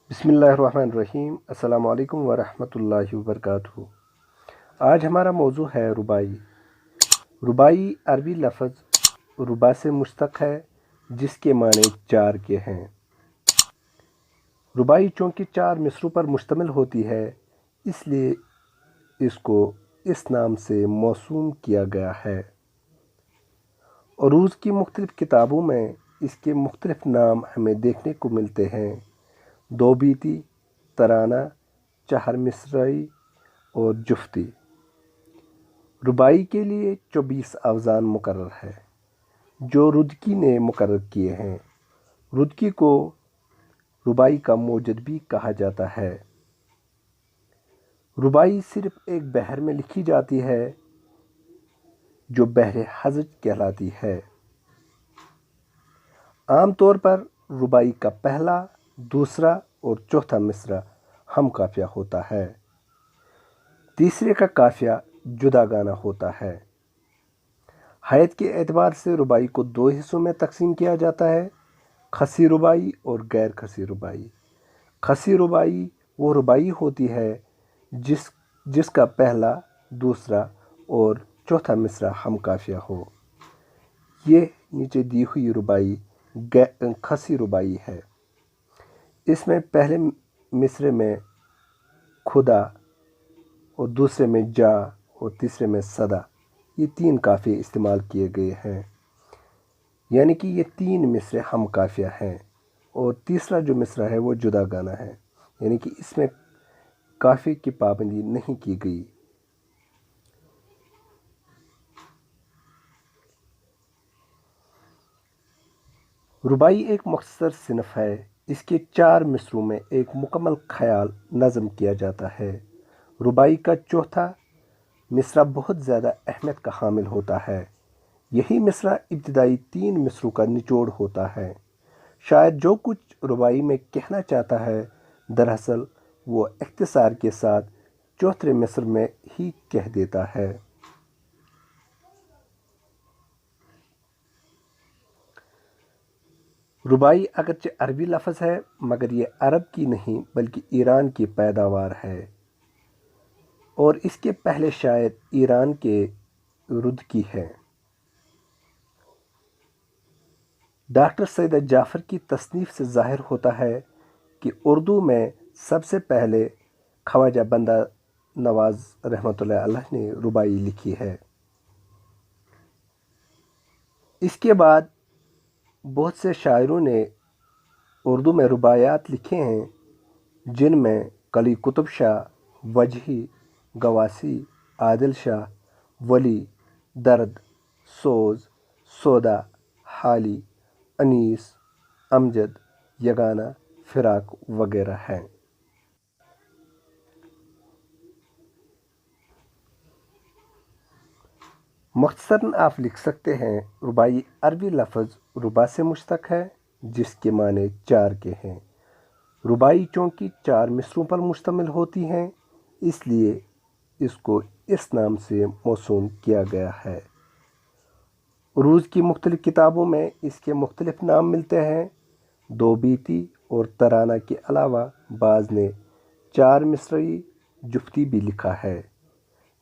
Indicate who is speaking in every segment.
Speaker 1: बिस्मिल्लाहिर्रहमानिर्रहीम। अस्सलाम वालेकुम वरहमतुल्लाहि वबरकातुहू। आज हमारा मौजू है रुबाई। रुबाई अरबी लफ्ज़ रुबा से मुश्तक़ है, जिसके माने चार के हैं। रुबाई चूँकि चार मिसरों पर मुश्तमिल होती है, इसलिए इसको इस नाम से मौसूम किया गया है। उरूज़ की मुख्तलिफ़ किताबों में इसके मुख्तलिफ़ नाम हमें देखने को मिलते हैं: दो बीती, तराना, चार मिसराई और जुफ्ती। रुबाई के लिए 24 अवज़ान मुकर्रर है, जो रुदकी ने मुकर्रर किए हैं। रुदकी को रुबाई का मौजद भी कहा जाता है। रुबाई सिर्फ एक बहर में लिखी जाती है, जो बहर हज़ज कहलाती है। आम तौर पर रुबाई का पहला, दूसरा और चौथा मिसरा हम काफ़िया होता है। तीसरे का काफ़िया जुदा गाना होता है। हैत के एतबार से रुबाई को दो हिस्सों में तकसीम किया जाता है: खसी रुबाई और गैर खसी रुबाई। खसी रुबाई वो रुबाई होती है जिसका पहला, दूसरा और चौथा मिसरा हम काफ़िया हो। ये नीचे दी हुई रुबाई खसी रुबाई है। इसमें पहले मिसरे में खुदा और दूसरे में जा और तीसरे में सदा, ये तीन काफ़िए इस्तेमाल किए गए हैं। यानी कि ये तीन मिसरे हम काफ़िया हैं और तीसरा जो मिसरा है वो जुदा गाना है, यानी कि इसमें काफ़िए की पाबंदी नहीं की गई। रुबाई एक मुख्तसर सिनफ है। इसके चार मिसरों में एक मुकम्मल ख्याल नज़म किया जाता है। रुबाई का चौथा मिसरा बहुत ज़्यादा अहमियत का हामिल होता है। यही मिसरा इब्तिदाई तीन मिसरों का निचोड़ होता है। शायद जो कुछ रुबाई में कहना चाहता है, दरअसल वो इख्तिसार के साथ चौथे मिसर में ही कह देता है। रुबाई अगरचे अरबी लफ्ज़ है, मगर ये अरब की नहीं बल्कि ईरान की पैदावार है और इसके पहले शायद ईरान के रुदकी है। डॉक्टर सैयद जाफ़र की तसनीफ़ से ज़ाहिर होता है कि उर्दू में सबसे पहले ख्वाजा बंदा नवाज़ रहमतुल्लाह अलैह ने रुबाई लिखी है। इसके बाद बहुत से शायरों ने उर्दू में रुबायात लिखे हैं, जिनमें कली कुतुब शाह, वजही, गवासी, आदिल शाह, वली, दर्द, सोज, सौदा, हाली, अनीस, अमजद, यगाना, फिराक वगैरह हैं। मुख्तसरन आप लिख सकते हैं, रुबाई अरबी लफ्ज़ रुबा से मुश्तक़ है, जिसके माने चार के हैं। रुबाई चूँकि चार मिसरों पर मुश्तमिल होती हैं, इसलिए इसको इस नाम से मौसूम किया गया है। उरूज़ की मुख्तलिफ़ किताबों में इसके मुख्तलिफ़ नाम मिलते हैं। दो बीती और तराना के अलावा बाज़ ने चार मिसरी जुफ्ती भी लिखा है।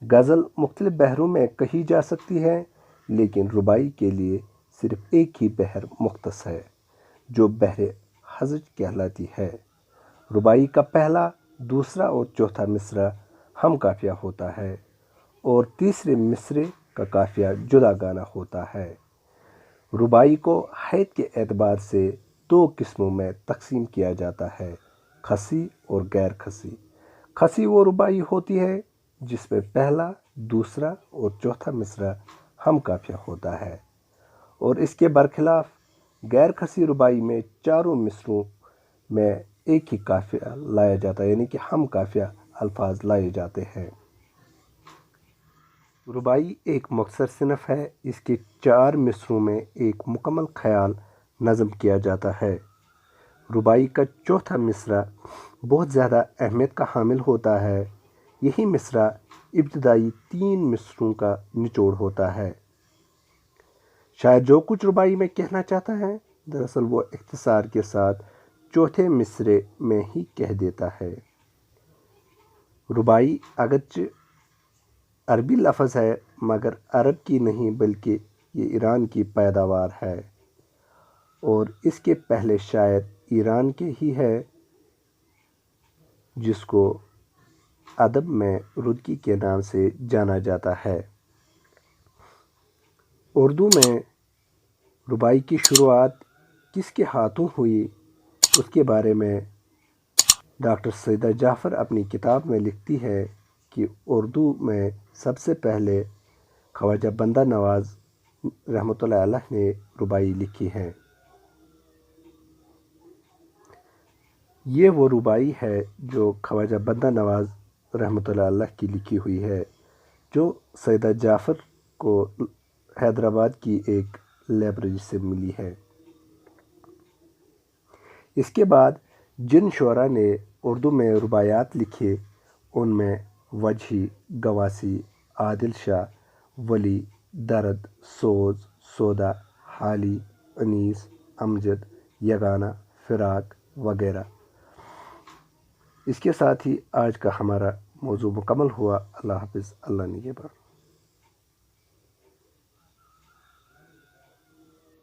Speaker 1: गज़ल मुख्तलिफ़ बहरों में कही जा सकती है, लेकिन रुबाई के लिए सिर्फ एक ही बहर मुख्तस है, जो बहर हज़ज कहलाती है। रुबाई का पहला, दूसरा और चौथा मिसरा हम काफ़िया होता है और तीसरे मिसरे का काफ़िया जुदा गाना होता है। रुबाई को हैत के एतबार से दो किस्मों में तकसीम किया जाता है: खसी और गैर खसी। खसी वो रुबाई होती है जिसमें पहला, दूसरा और चौथा मिसरा हम काफ़िया होता है और इसके बरखिलाफ गैर खसी रुबाई में चारों मिसरों में एक ही काफ़िया लाया जाता है, यानी कि हम काफ़िया अल्फाज लाए जाते हैं। रुबाई एक मुख्तसर सिनफ है। इसके चार मिसरों में एक मुकम्मल ख्याल नज़म किया जाता है। रुबाई का चौथा मिसरा बहुत ज़्यादा अहमियत का हामिल होता है। यही मिसरा इब्तिदाई तीन मिसरों का निचोड़ होता है। शायद जो कुछ रुबाई में कहना चाहता है, दरअसल वो इख्तिसार के साथ چوتھے مصرعے میں ہی کہہ دیتا ہے۔ ربائی اگرچہ عربی لفظ ہے مگر عرب کی نہیں بلکہ یہ ایران کی پیداوار ہے، اور اس کے پہلے شاعر ایران کے ہی ہے جس کو ادب میں رودکی کے نام سے جانا جاتا ہے۔ اردو میں ربائی کی شروعات کس کے ہاتھوں ہوئی اس کے بارے میں ڈاکٹر سیدہ جعفر اپنی کتاب میں لکھتی ہے کہ اردو میں سب سے پہلے خواجہ بندہ نواز رحمۃ اللہ علیہ نے ربائی لکھی ہے۔ یہ وہ ربائی ہے جو خواجہ بندہ نواز رحمۃ اللہ علیہ کی لکھی ہوئی ہے، جو سیدہ جعفر کو حیدرآباد کی ایک لائبریری سے ملی ہے۔ اس کے بعد جن شعراء نے اردو میں رباعیات لکھے ان میں وجہی، گواسی، عادل شاہ، ولی، درد، سوز، سودا، حالی، انیس، امجد، یگانہ، فراق وغیرہ۔ اس کے ساتھ ہی آج کا ہمارا موضوع مکمل ہوا۔ اللہ حافظ، اللہ نگہبان۔